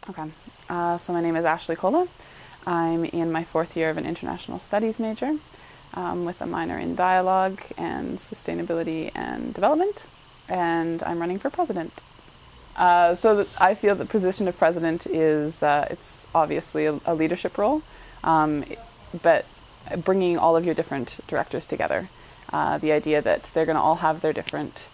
Okay, so my name is Ashley Kola. I'm in my 4th year of an international studies major with a minor in dialogue and sustainability and development, and I'm running for president. I feel the position of president is, it's obviously a leadership role, but bringing all of your different directors together. The idea that they're going to all have their different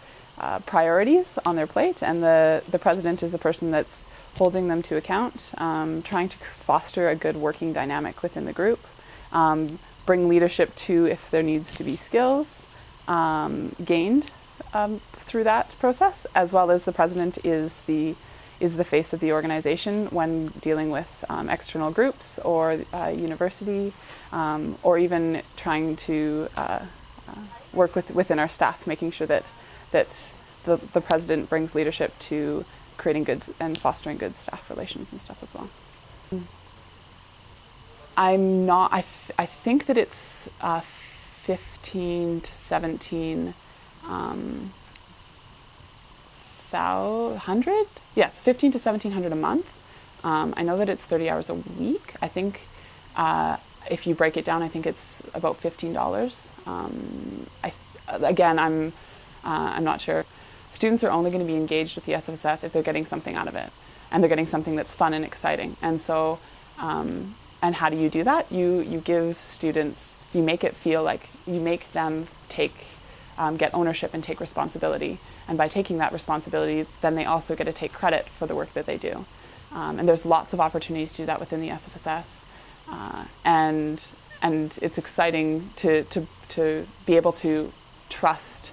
priorities on their plate, and the president is the person that's holding them to account, trying to foster a good working dynamic within the group, bring leadership to if there needs to be skills gained through that process, as well as the president is the face of the organization when dealing with external groups or university, or even trying to work within our staff, making sure that the president brings leadership to creating good and fostering good staff relations and stuff as well. I'm not, I think that it's 15 to 17 100? Yes, 15 to 1700 a month. I know that it's 30 hours a week. I think if you break it down, I think it's about $15. Again, I'm not sure. Students are only going to be engaged with the SFSS if they're getting something out of it, and they're getting something that's fun and exciting. And so, and how do you do that? You give students, you make it feel like, you make them get ownership and take responsibility. And by taking that responsibility, then they also get to take credit for the work that they do. And there's lots of opportunities to do that within the SFSS. And it's exciting to be able to trust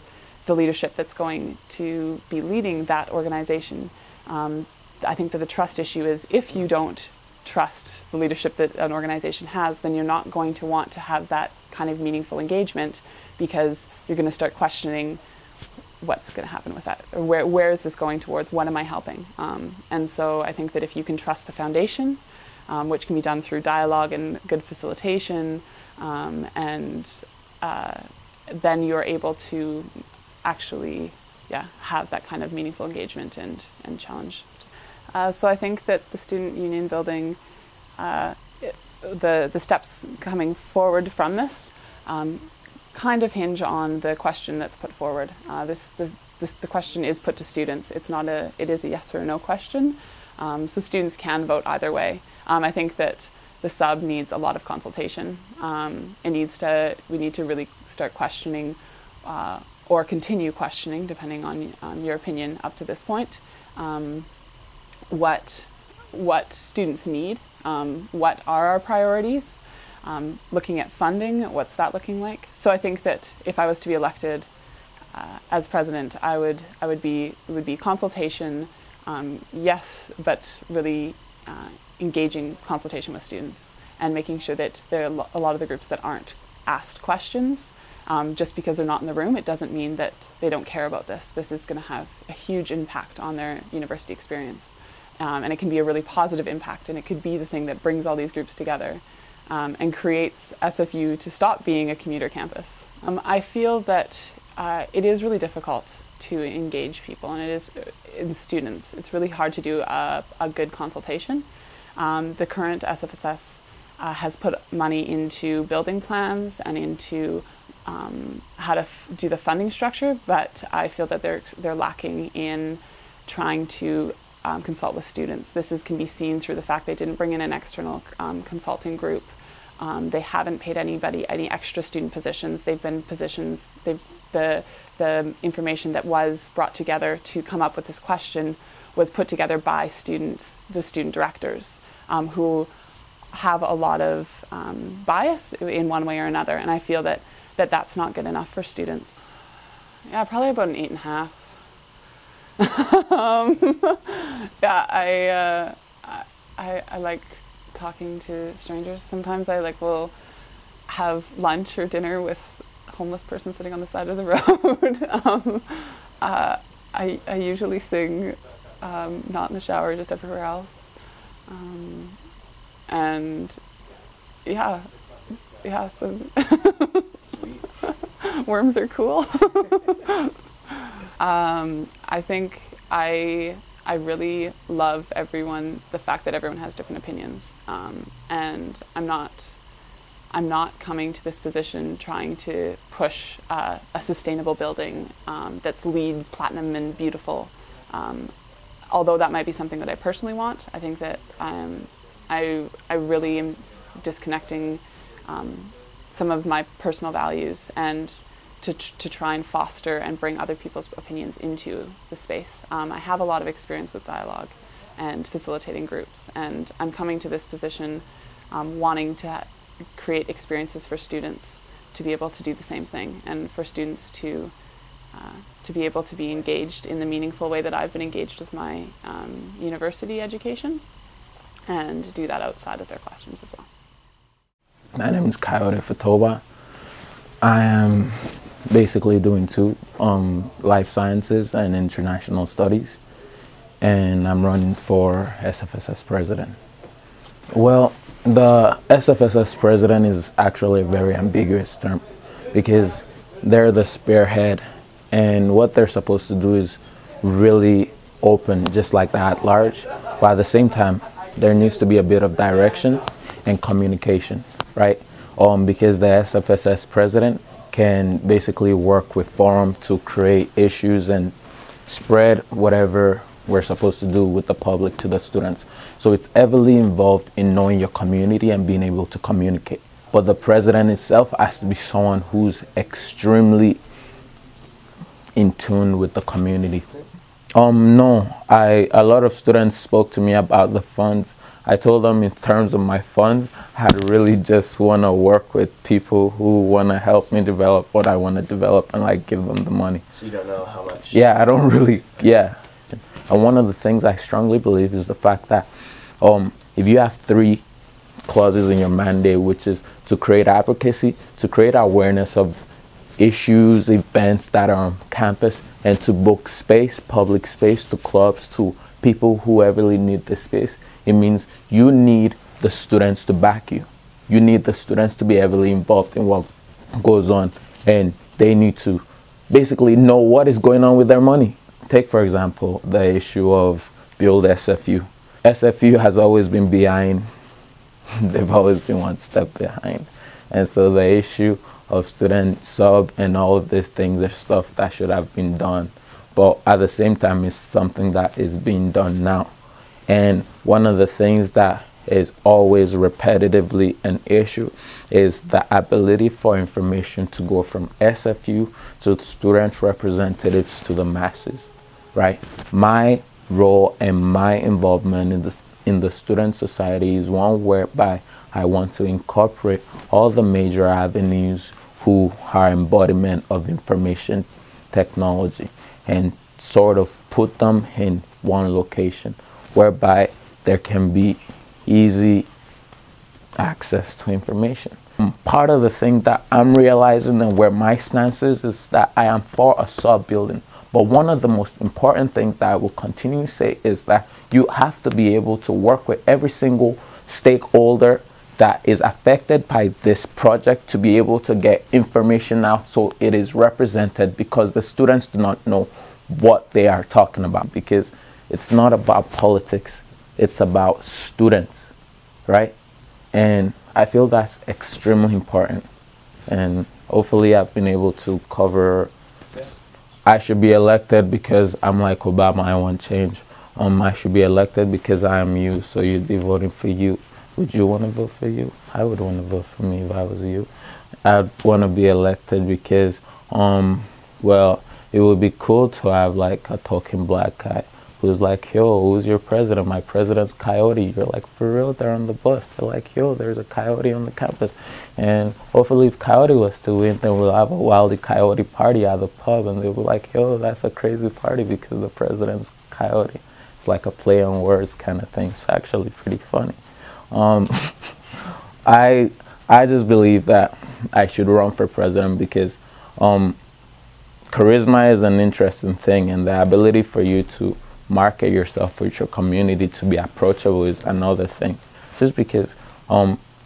the leadership that's going to be leading that organization. I think that the trust issue is, if you don't trust the leadership that an organization has, then you're not going to want to have that kind of meaningful engagement, because you're going to start questioning what's going to happen with that, or where is this going towards, what am I helping? And so I think that if you can trust the foundation, which can be done through dialogue and good facilitation, and then you're able to actually have that kind of meaningful engagement and challenge. So I think that the student union building, the steps coming forward from this kind of hinge on the question that's put forward. The question is put to students. It is a yes or no question. So students can vote either way. I think that the sub needs a lot of consultation. We need to really start questioning, or continue questioning, depending on your opinion up to this point, what students need, what are our priorities, looking at funding, what's that looking like. So I think that if I was to be elected as president, it would be consultation, yes, but really engaging consultation with students, and making sure that there are a lot of the groups that aren't asked questions. Just because they're not in the room, it doesn't mean that they don't care about this. This is going to have a huge impact on their university experience. And it can be a really positive impact, and it could be the thing that brings all these groups together and creates SFU to stop being a commuter campus. I feel that it is really difficult to engage people, and it is in students. It's really hard to do a good consultation. The current SFSS has put money into building plans and into how to do the funding structure, but I feel that they're lacking in trying to consult with students. This can be seen through the fact they didn't bring in an external consulting group. They haven't paid anybody any extra student positions. They've been positions, the information that was brought together to come up with this question was put together by students, the student directors, who have a lot of bias in one way or another, and I feel that that's not good enough for students. Yeah, probably about an 8.5. Yeah, I like talking to strangers. Sometimes I will have lunch or dinner with a homeless person sitting on the side of the road. I usually sing, not in the shower, just everywhere else. And yeah, so worms are cool. I think I I really love the fact that everyone has different opinions, and I'm not coming to this position trying to push a sustainable building that's LEED Platinum and beautiful. Although that might be something that I personally want, I think that I really am disconnecting some of my personal values and to try and foster and bring other people's opinions into the space. I have a lot of experience with dialogue and facilitating groups, and I'm coming to this position wanting to create experiences for students to be able to do the same thing, and for students to be able to be engaged in the meaningful way that I've been engaged with my university education, and do that outside of their classrooms as well. My name is Coyote Futaba. I am basically doing two, life sciences and international studies, and I'm running for SFSS president. Well, the SFSS president is actually a very ambiguous term because they're the spearhead, and what they're supposed to do is really open, just like the at-large, but at the same time there needs to be a bit of direction and communication, right? Because the SFSS president can basically work with forum to create issues and spread whatever we're supposed to do with the public to the students. So it's heavily involved in knowing your community and being able to communicate. But the president itself has to be someone who's extremely in tune with the community. No, a lot of students spoke to me about the funds. I told them in terms of my funds, I really just want to work with people who want to help me develop what I want to develop and like give them the money. So you don't know how much? Yeah, I don't really, yeah. And one of the things I strongly believe is the fact that if you have 3 clauses in your mandate, which is to create advocacy, to create awareness of issues, events that are on campus, and to book space, public space, to clubs, to people who really need this space, it means you need the students to back you. You need the students to be heavily involved in what goes on, and they need to basically know what is going on with their money. Take, for example, the issue of Build SFU. SFU has always been behind. They've always been one step behind. And so the issue of student sub and all of these things are stuff that should have been done. But at the same time, it's something that is being done now. And one of the things that is always repetitively an issue is the ability for information to go from SFU to student representatives to the masses, right? My role and my involvement in the student society is one whereby I want to incorporate all the major avenues who are embodiment of information technology and sort of put them in one location whereby there can be easy access to information. Part of the thing that I'm realizing and where my stance is that I am for a sub building. But one of the most important things that I will continue to say is that you have to be able to work with every single stakeholder that is affected by this project to be able to get information out so it is represented, because the students do not know what they are talking about, because it's not about politics, it's about students, right? And I feel that's extremely important, and hopefully I've been able to cover. I should be elected because I'm like Obama, I want change. I should be elected because I am you, so you'd be voting for you. Would you want to vote for you? I would want to vote for me if I was you. I'd want to be elected because, well, it would be cool to have like a talking black guy who's like, yo, who's your president? My president's Coyote. You're like, for real? They're on the bus. They're like, yo, there's a Coyote on the campus. And hopefully if Coyote was to win, then we'll have a Wildy Coyote party at the pub, and they'll be like, yo, that's a crazy party because the president's Coyote. It's like a play on words kind of thing. It's actually pretty funny. I just believe that I should run for president because charisma is an interesting thing, and the ability for you to market yourself with your community to be approachable is another thing. Just because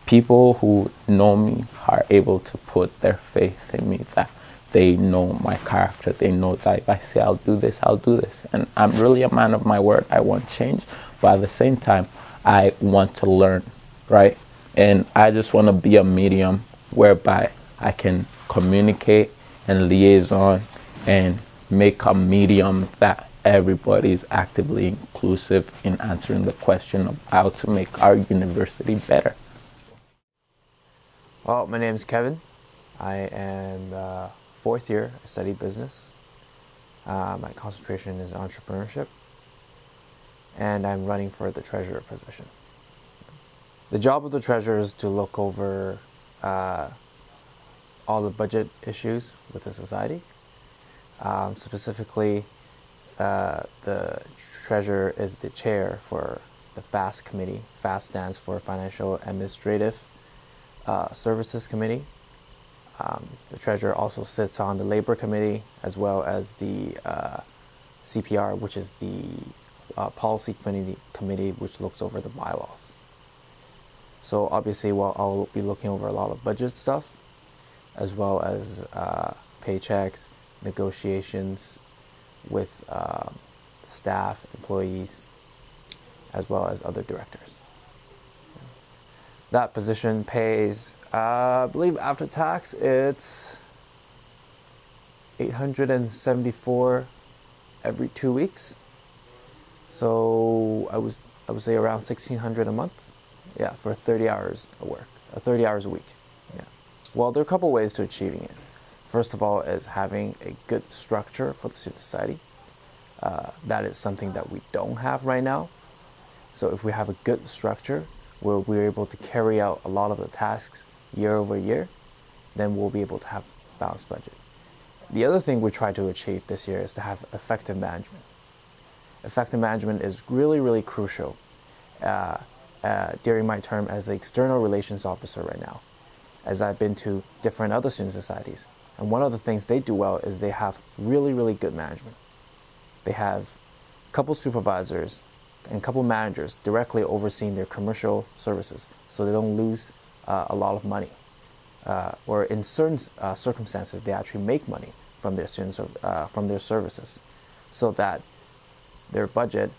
people who know me are able to put their faith in me that they know my character. They know that if I say I'll do this, I'll do this. And I'm really a man of my word. I want change, but at the same time, I want to learn, right? And I just want to be a medium whereby I can communicate and liaison and make a medium that everybody is actively inclusive in answering the question of how to make our university better. Well, my name is Kevin. I am fourth year. I study business. My concentration is entrepreneurship, and I'm running for the treasurer position. The job of the treasurer is to look over all the budget issues with the society. Specifically, the treasurer is the chair for the FAST committee. FAST stands for Financial Administrative Services Committee. The treasurer also sits on the labor committee as well as the CPR, which is the policy committee which looks over the bylaws. So obviously, I'll be looking over a lot of budget stuff as well as paychecks, negotiations with staff, employees, as well as other directors. That position pays, I believe after tax, it's $874 every 2 weeks. So I would say around $1,600 a month. Yeah, for 30 hours of work, 30 hours a week. Yeah. Well, there are a couple ways to achieving it. First of all is having a good structure for the student society. That is something that we don't have right now. So if we have a good structure where we're able to carry out a lot of the tasks year over year, then we'll be able to have a balanced budget. The other thing we try to achieve this year is to have effective management. Effective management is really, really crucial during my term as an external relations officer right now, as I've been to different other student societies. And one of the things they do well is they have really, really good management. They have a couple supervisors and a couple managers directly overseeing their commercial services, so they don't lose a lot of money. Or in certain circumstances, they actually make money from their students, from their services, so that their budget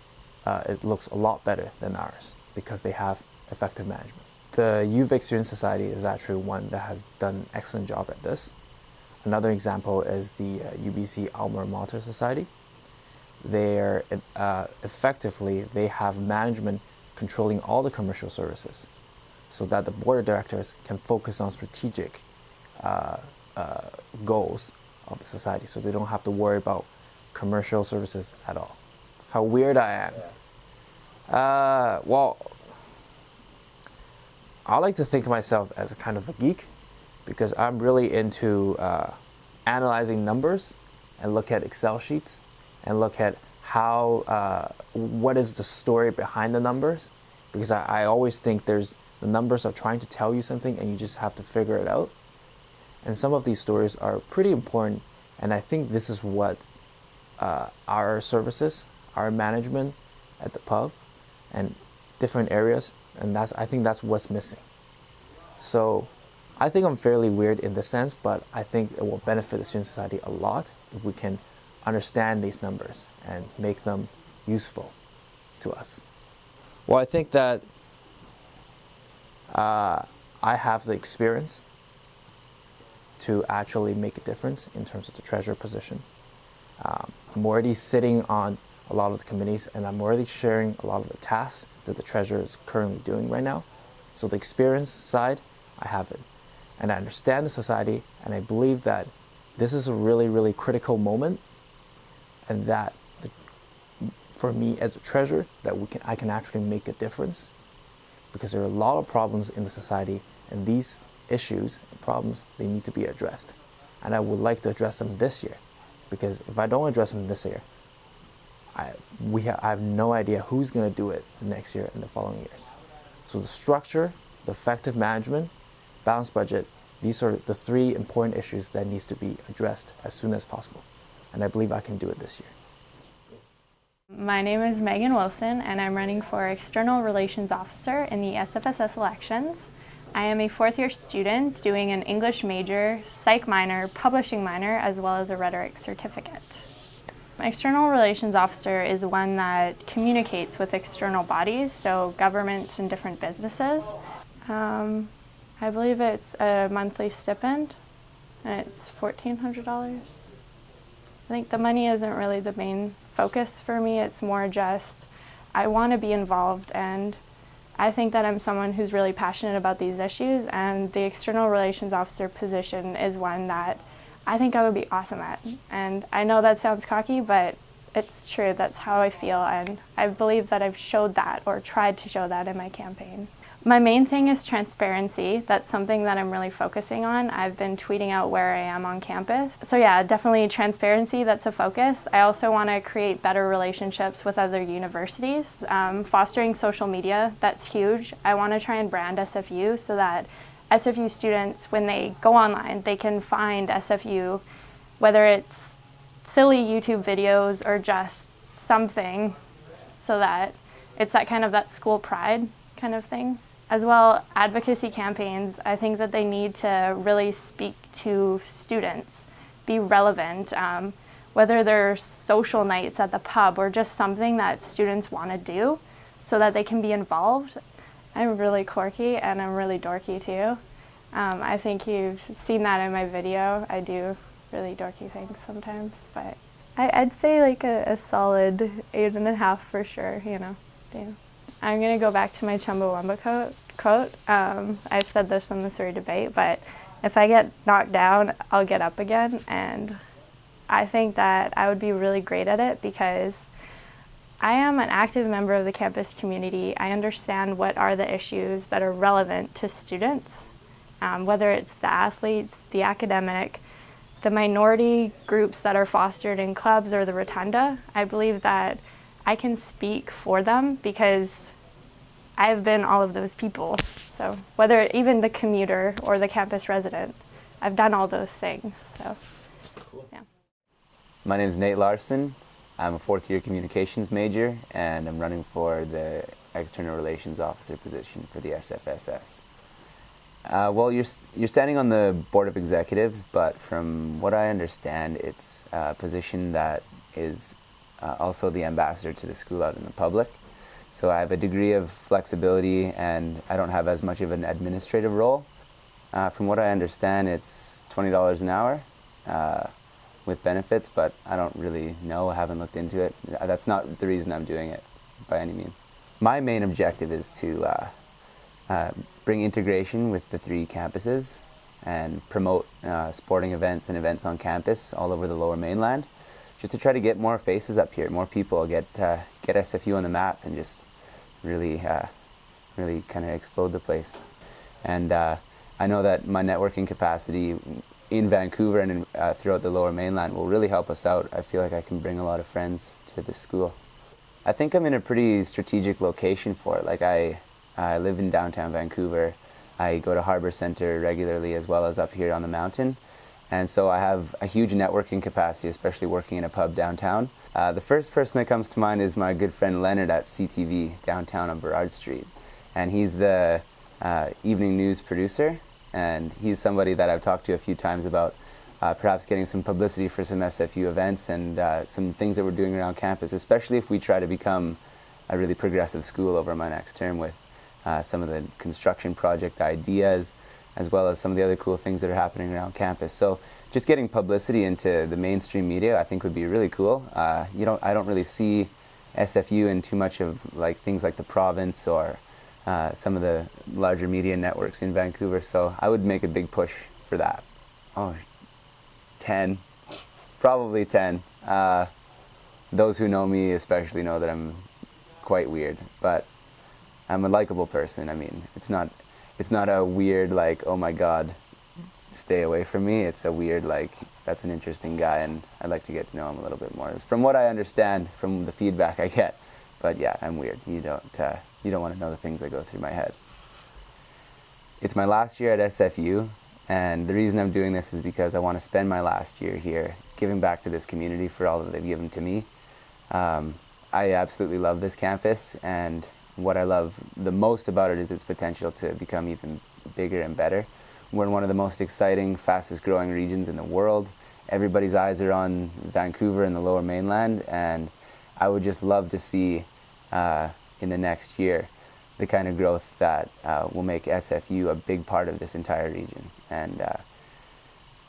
it looks a lot better than ours because they have effective management. The UVic Student Society is actually one that has done an excellent job at this. Another example is the UBC Alma Mater Society. They're effectively, they have management controlling all the commercial services so that the board of directors can focus on strategic goals of the society, so they don't have to worry about commercial services at all. How weird I am. Well, I like to think of myself as a kind of a geek because I'm really into analyzing numbers and look at Excel sheets and look at how, what is the story behind the numbers, because I always think the numbers are trying to tell you something and you just have to figure it out. And some of these stories are pretty important, and I think this is what our services, our management at the pub and different areas, and I think that's what's missing. So I think I'm fairly weird in this sense, but I think it will benefit the student society a lot if we can understand these numbers and make them useful to us. Well, I think that I have the experience to actually make a difference in terms of the treasurer position. I'm already sitting on a lot of the committees, and I'm already sharing a lot of the tasks that the treasurer is currently doing right now. So the experience side, I have it. And I understand the society, and I believe that this is a really, really critical moment, and that for me as a treasurer, that I can actually make a difference, because there are a lot of problems in the society, and these issues and problems, they need to be addressed. And I would like to address them this year, because if I don't address them this year, I have no idea who's going to do it next year and the following years. So the structure, the effective management, balanced budget, these are the three important issues that needs to be addressed as soon as possible. And I believe I can do it this year. My name is Megan Wilson, and I'm running for External Relations Officer in the SFSS elections. I am a fourth-year student doing an English major, psych minor, publishing minor, as well as a rhetoric certificate. My external relations officer is one that communicates with external bodies, so governments and different businesses. I believe it's a monthly stipend, and it's $1,400. I think the money isn't really the main focus for me. It's more just I want to be involved, and I think that I'm someone who's really passionate about these issues, and the external relations officer position is one that I think I would be awesome at. And I know that sounds cocky, but it's true. That's how I feel, and I believe that I've showed that or tried to show that in my campaign. My main thing is transparency. That's something that I'm really focusing on. I've been tweeting out where I am on campus. So yeah, definitely transparency, that's a focus. I also want to create better relationships with other universities. Fostering social media, that's huge. I want to try and brand SFU so that SFU students, when they go online, they can find SFU, whether it's silly YouTube videos or just something, so that it's that kind of that school pride kind of thing. As well, advocacy campaigns, I think that they need to really speak to students, be relevant, whether they're social nights at the pub or just something that students want to do so that they can be involved. I'm really quirky and I'm really dorky too. I think you've seen that in my video. I do really dorky things sometimes, but I'd say like a solid 8.5 for sure, you know. Yeah. I'm going to go back to my Chumbawamba quote. I've said this in the Surrey debate, but if I get knocked down, I'll get up again, and I think that I would be really great at it because I am an active member of the campus community. I understand what are the issues that are relevant to students, whether it's the athletes, the academic, the minority groups that are fostered in clubs or the rotunda. I believe that I can speak for them because I've been all of those people. So whether even the commuter or the campus resident, I've done all those things. So, yeah. My name is Nate Larsen. I'm a fourth-year communications major, and I'm running for the external relations officer position for the SFSS. Well, you're standing on the board of executives, but from what I understand, it's a position that is also the ambassador to the school out in the public. So I have a degree of flexibility, and I don't have as much of an administrative role. From what I understand, it's $20 an hour with benefits, but I don't really know. I haven't looked into it. That's not the reason I'm doing it by any means. My main objective is to bring integration with the 3 campuses and promote sporting events and events on campus all over the Lower Mainland, just to try to get more faces up here, more people, get SFU on the map, and just really kind of explode the place. And I know that my networking capacity in Vancouver and throughout the Lower Mainland will really help us out. I feel like I can bring a lot of friends to this school. I think I'm in a pretty strategic location for it. Like I live in downtown Vancouver. I go to Harbour Centre regularly, as well as up here on the mountain. And so I have a huge networking capacity, especially working in a pub downtown. The first person that comes to mind is my good friend Leonard at CTV downtown on Burrard Street. And he's the evening news producer, and he's somebody that I've talked to a few times about perhaps getting some publicity for some SFU events and some things that we're doing around campus, especially if we try to become a really progressive school over my next term with some of the construction project ideas, as well as some of the other cool things that are happening around campus. So just getting publicity into the mainstream media, I think, would be really cool. I don't really see SFU in too much of like things like the Province or some of the larger media networks in Vancouver, so I would make a big push for that. Oh, 10, probably 10. Those who know me especially know that I'm quite weird, but I'm a likable person. I mean, it's not a weird like, oh my god, stay away from me. It's a weird like, that's an interesting guy, and I'd like to get to know him a little bit more. From what I understand, from the feedback I get. But yeah, I'm weird. You don't want to know the things that go through my head. It's my last year at SFU, and the reason I'm doing this is because I want to spend my last year here giving back to this community for all that they've given to me. I absolutely love this campus, and what I love the most about it is its potential to become even bigger and better. We're in one of the most exciting, fastest growing regions in the world. Everybody's eyes are on Vancouver and the Lower Mainland, and I would just love to see in the next year the kind of growth that will make SFU a big part of this entire region. And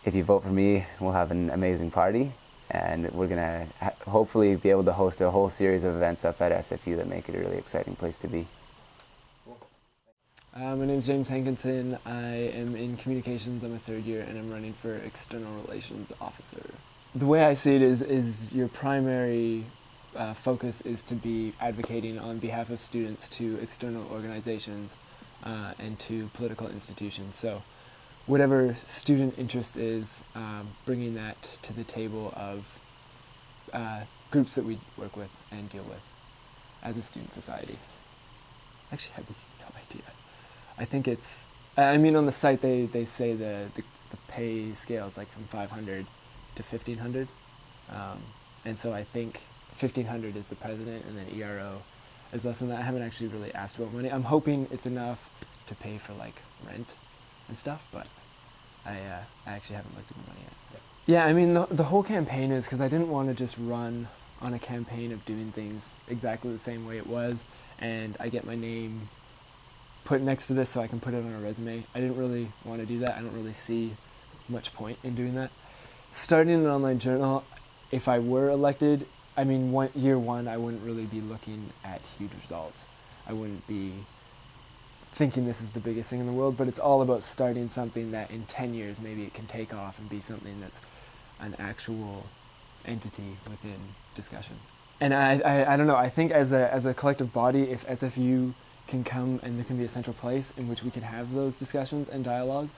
if you vote for me, we'll have an amazing party, and we're going to hopefully be able to host a whole series of events up at SFU that make it a really exciting place to be. My name is James Hankinson. I am in communications. I'm a third year, and I'm running for external relations officer. The way I see it is your primary focus is to be advocating on behalf of students to external organizations and to political institutions. So whatever student interest is, bringing that to the table of groups that we work with and deal with as a student society. Actually, I have no idea. I think it's, I mean, on the site they say the pay scale is like from 500 to 1500. And so I think 1500 is the president, and then ERO is less than that. I haven't actually really asked about money. I'm hoping it's enough to pay for like rent and stuff, but I actually haven't looked at the money yet. Yeah, I mean, the whole campaign is because I didn't want to just run on a campaign of doing things exactly the same way it was, and I get my name put next to this so I can put it on a resume. I didn't really want to do that. I don't really see much point in doing that. Starting an online journal, if I were elected, I mean, year one, I wouldn't really be looking at huge results. I wouldn't be thinking this is the biggest thing in the world, but it's all about starting something that in 10 years maybe it can take off and be something that's an actual entity within discussion. And I don't know, I think as a collective body, if SFU can come and there can be a central place in which we can have those discussions and dialogues,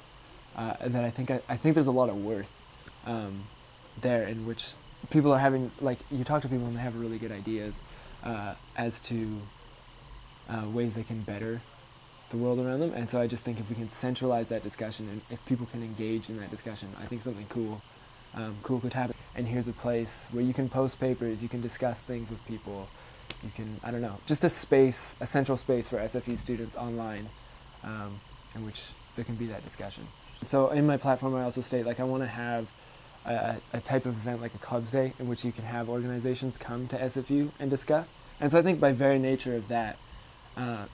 that I think there's a lot of worth there, in which people are having, like, you talk to people and they have really good ideas as to ways they can better the world around them. And so I just think if we can centralize that discussion and if people can engage in that discussion, I think something cool could happen. And here's a place where you can post papers, you can discuss things with people, you can, I don't know, just a space, a central space for SFU students online in which there can be that discussion. So in my platform I also state, like, I want to have a type of event like a Clubs Day in which you can have organizations come to SFU and discuss. And so I think by very nature of that,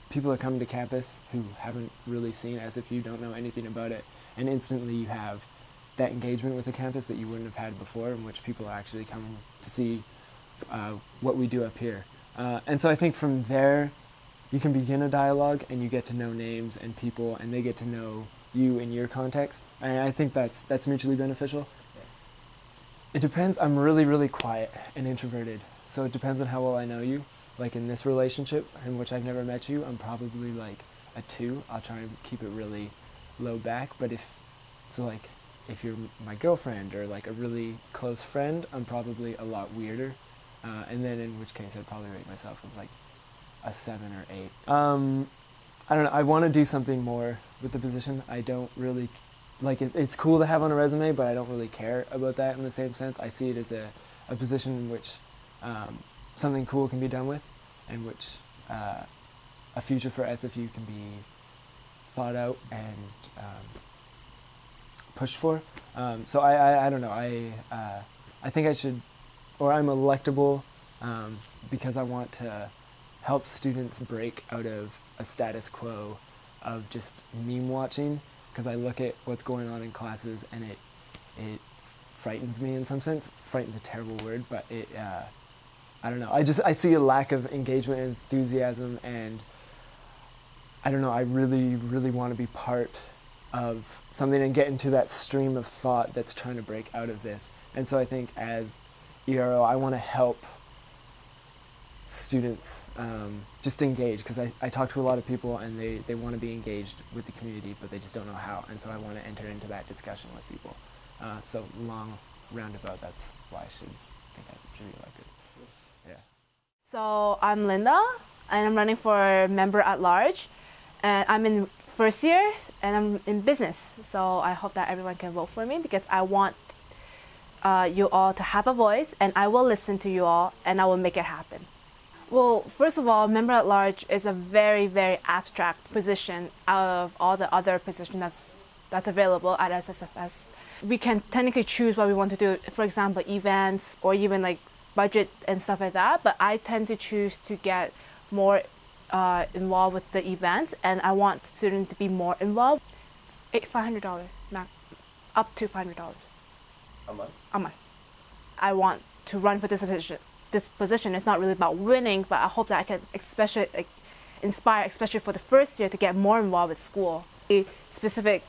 people are coming to campus who haven't really seen SFU, don't know anything about it, and instantly you have that engagement with the campus that you wouldn't have had before, in which people are actually coming to see what we do up here. And so I think from there, you can begin a dialogue and you get to know names and people, and they get to know you in your context. And I think that's mutually beneficial. It depends. I'm really, really quiet and introverted, so it depends on how well I know you. Like in this relationship, in which I've never met you, I'm probably like a 2. I'll try and keep it really low back, but if you're my girlfriend or like a really close friend, I'm probably a lot weirder. And then in which case I'd probably rate myself as like a 7 or 8. I don't know, I want to do something more with the position. I don't really, like, it's cool to have on a resume, but I don't really care about that in the same sense. I see it as a position in which something cool can be done with, in which a future for SFU can be thought out and pushed for. So I don't know, I think I should, or I'm electable because I want to help students break out of a status quo of just meme watching, because I look at what's going on in classes and it frightens me in some sense. Frighten's a terrible word, but I don't know. I see a lack of engagement and enthusiasm, and I don't know, I really, really want to be part of something and get into that stream of thought that's trying to break out of this. And so I think as ERO, I want to help students just engage, because I talk to a lot of people and they want to be engaged with the community, but they just don't know how. And so I want to enter into that discussion with people. So long roundabout, that's why I should be elected. Yeah. So I'm Linda, and I'm running for member at large, and I'm in first year and I'm in business. So I hope that everyone can vote for me, because I want you all to have a voice, and I will listen to you all and I will make it happen. Well, first of all, member at large is a very, very abstract position out of all the other positions that's available at SFSS. We can technically choose what we want to do, for example, events or even like budget and stuff like that, but I tend to choose to get more involved with the events, and I want students to be more involved. $500, up to $500. A month? A month. I want to run for this position. It's not really about winning, but I hope that I can especially inspire, especially for the first year, to get more involved with school. Specific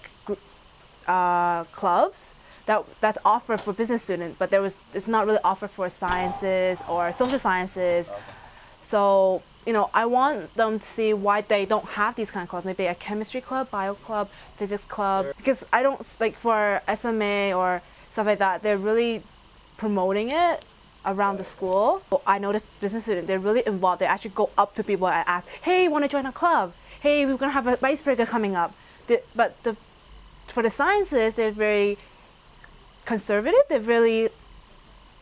clubs that's offered for business students, but it's not really offered for sciences or social sciences. Okay. So, you know, I want them to see why they don't have these kind of clubs. Maybe a chemistry club, bio club, physics club. Because I don't, like for SMA or stuff like that, they're really promoting it around the school. I noticed business students, they're really involved. They actually go up to people and ask, hey, want to join a club? Hey, we're going to have an icebreaker coming up. For the sciences, they're very conservative.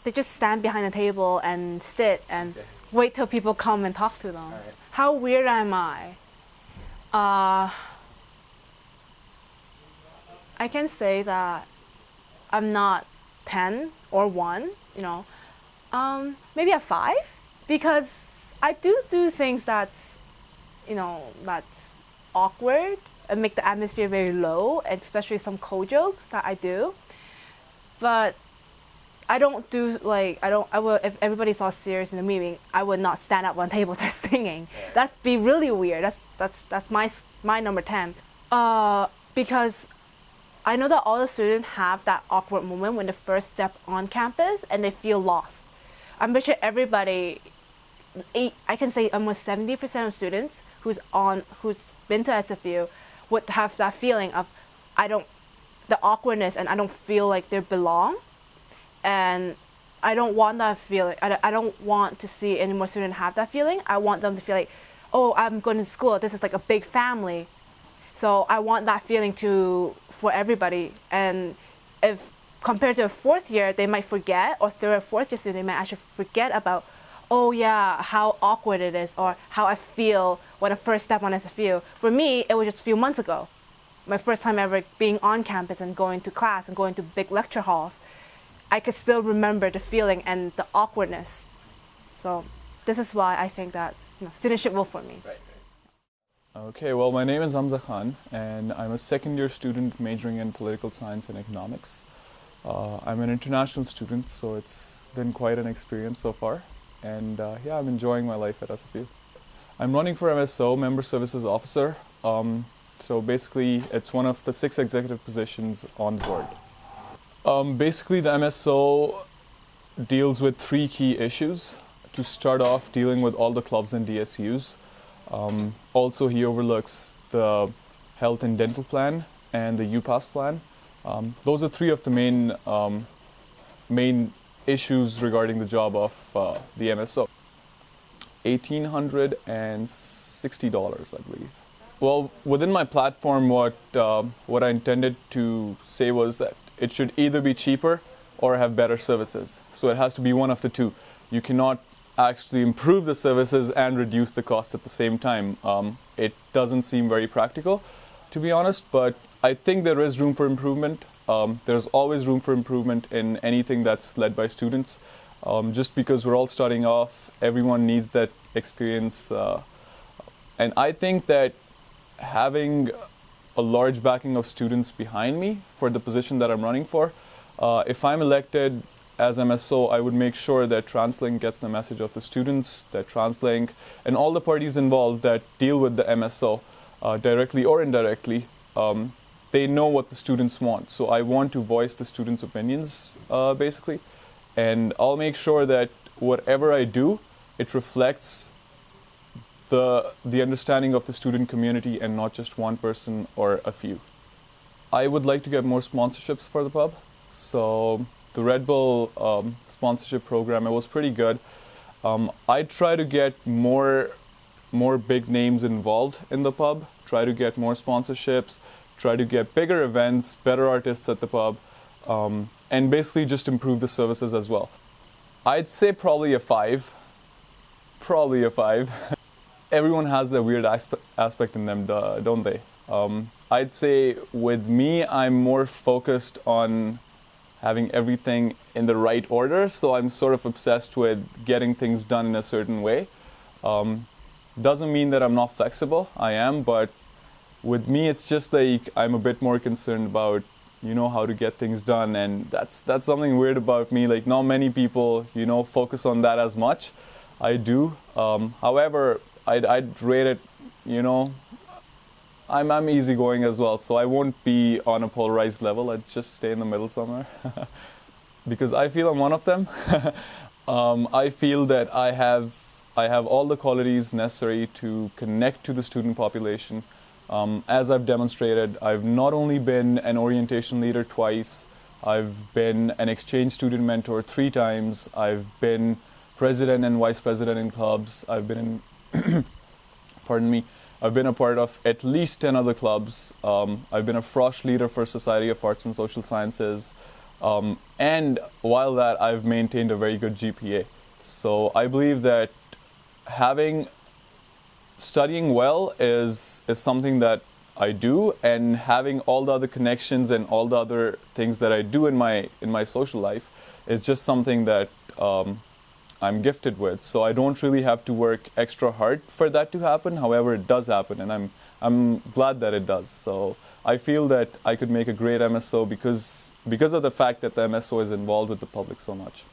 They just stand behind the table and sit and wait till people come and talk to them. Right. How weird am I? I can say that I'm not 10 or 1, you know. Maybe a 5, because I do things that's, you know, that's awkward and make the atmosphere very low, and especially some cold jokes that I do. But I don't do like, if everybody saw serious in the meeting, I would not stand up on table start singing. Yeah. That'd be really weird. That's my number 10. Because I know that all the students have that awkward moment when they first step on campus and they feel lost. I'm pretty sure everybody, I can say almost 70% of students who's been to SFU would have that feeling of the awkwardness, and I don't feel like they belong. And I don't want that feeling. I don't want to see any more students have that feeling. I want them to feel like, oh, I'm going to school. This is like a big family. So I want that feeling for everybody. And if compared to a 4th year, they might forget, or 3rd or 4th year student, they might actually forget about, oh yeah, how awkward it is, or how I feel when I first step on SFU. For me, it was just a few months ago. My first time ever being on campus and going to class and going to big lecture halls. I could still remember the feeling and the awkwardness. So this is why I think that, you know, students should vote for me. Right. Okay, well, my name is Hamza Khan, and I'm a 2nd-year student majoring in political science and economics. I'm an international student, so it's been quite an experience so far. And yeah, I'm enjoying my life at SFU. I'm running for MSO, Member Services Officer. So basically, it's one of the 6 executive positions on the board. Basically, the MSO deals with 3 key issues. To start off, dealing with all the clubs and DSUs. Also, he overlooks the health and dental plan and the UPass plan. Those are 3 of the main issues regarding the job of the MSO. $1,860, I believe. Well, within my platform, what I intended to say was that it should either be cheaper or have better services. So it has to be one of the 2. You cannot actually improve the services and reduce the cost at the same time. It doesn't seem very practical, to be honest, but I think there is room for improvement. There's always room for improvement in anything that's led by students. Just because we're all starting off, everyone needs that experience. And I think that having a large backing of students behind me for the position that I'm running for, if I'm elected as MSO, I would make sure that TransLink gets the message of the students, that TransLink and all the parties involved that deal with the MSO directly or indirectly, they know what the students want. So I want to voice the students' opinions, basically. And I'll make sure that whatever I do, it reflects the understanding of the student community and not just one person or a few. I would like to get more sponsorships for the pub. So the Red Bull sponsorship program, it was pretty good. I try to get more big names involved in the pub, try to get more sponsorships, try to get bigger events, better artists at the pub, and basically just improve the services as well. I'd say probably a 5. probably a 5. Everyone has a weird aspect in them, don't they? I'd say with me, I'm more focused on having everything in the right order, so I'm sort of obsessed with getting things done in a certain way. Doesn't mean that I'm not flexible, I am, but with me it's just like I'm a bit more concerned about, you know, how to get things done, and that's something weird about me. Like, not many people, you know, focus on that as much. I do. However, I'd rate it, you know, I'm easygoing as well, so I won't be on a polarized level. I'd just stay in the middle somewhere. Because I feel I'm one of them. I feel that I have all the qualities necessary to connect to the student population. As I've demonstrated, I've not only been an orientation leader twice, I've been an exchange student mentor 3 times, I've been president and vice president in clubs, I've been in, pardon me, I've been a part of at least 10 other clubs. I've been a Frosh leader for Society of Arts and Social Sciences. And while that, I've maintained a very good GPA. So I believe that studying well is something that I do, and having all the other connections and all the other things that I do in my social life is just something that I'm gifted with. So I don't really have to work extra hard for that to happen. However, it does happen, and I'm glad that it does. So I feel that I could make a great MSO because of the fact that the MSO is involved with the public so much.